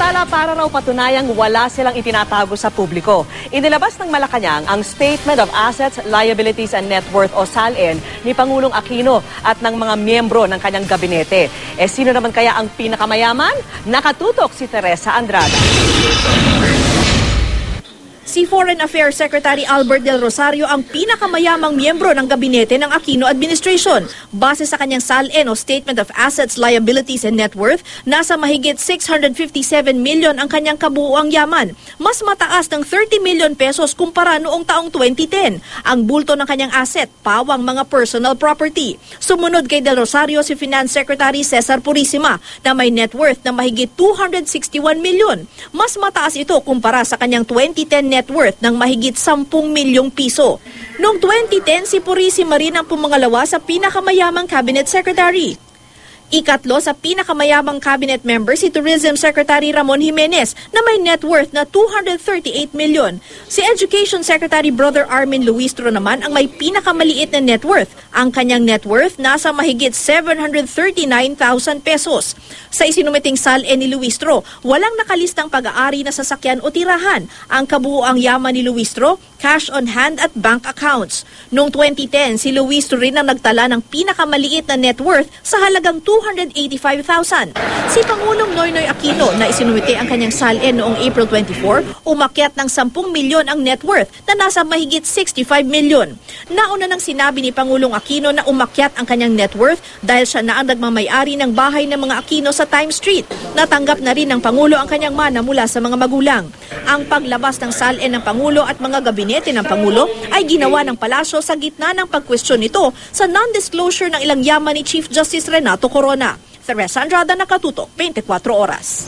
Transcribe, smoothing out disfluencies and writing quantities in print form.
Samantala, para raw patunayang wala silang itinatago sa publiko, inilabas ng Malacanang ang Statement of Assets, Liabilities and Net Worth o SALN ni Pangulong Aquino at ng mga miyembro ng kanyang gabinete. Sino naman kaya ang pinakamayaman? Nakatutok si Teresa Andrada. Si Foreign Affairs Secretary Albert Del Rosario ang pinakamayamang miyembro ng gabinete ng Aquino Administration. Base sa kanyang SALN o Statement of Assets, Liabilities and Net Worth, nasa mahigit 657 million ang kanyang kabuuang yaman. Mas mataas ng 30 million pesos kumpara noong taong 2010. Ang bulto ng kanyang asset, pawang mga personal property. Sumunod kay Del Rosario si Finance Secretary Cesar Purisima na may net worth na mahigit 261 million. Mas mataas ito kumpara sa kanyang 2010 net worth ng mahigit 10 milyong piso. Noong 2010, si Purisima rin ang pumangalawa sa pinakamayamang cabinet secretary. Ikatlo sa pinakamayamang cabinet member si Tourism Secretary Ramon Jimenez na may net worth na 238 million. Si Education Secretary Brother Armin Luistro naman ang may pinakamaliit na net worth. Ang kanyang net worth nasa mahigit 739,000 pesos. Sa isinumiting SALN ni Luistro, walang nakalistang pag-aari na sasakyan o tirahan. Ang kabuuang yaman ni Luistro, cash on hand at bank accounts. Noong 2010, si Luistro rin ang nagtala ng pinakamaliit na net worth sa halagang 285,000. Si Pangulong Noynoy Aquino na isinumite ang kanyang SALN noong April 24, umakyat ng 10 milyon ang net worth na nasa mahigit 65 milyon. Nauna nang sinabi ni Pangulong Aquino na umakyat ang kanyang net worth dahil siya na ang nagmamayari ng bahay ng mga Aquino sa Times Street. Natanggap na rin ng Pangulo ang kanyang mana mula sa mga magulang. Ang paglabas ng SALN ng Pangulo at mga gabinete ng Pangulo ay ginawa ng palasyo sa gitna ng pagkwestiyon nito sa non-disclosure ng ilang yaman ni Chief Justice Renato Corona. Teresa Andrada, Nakatutok, 24 Oras.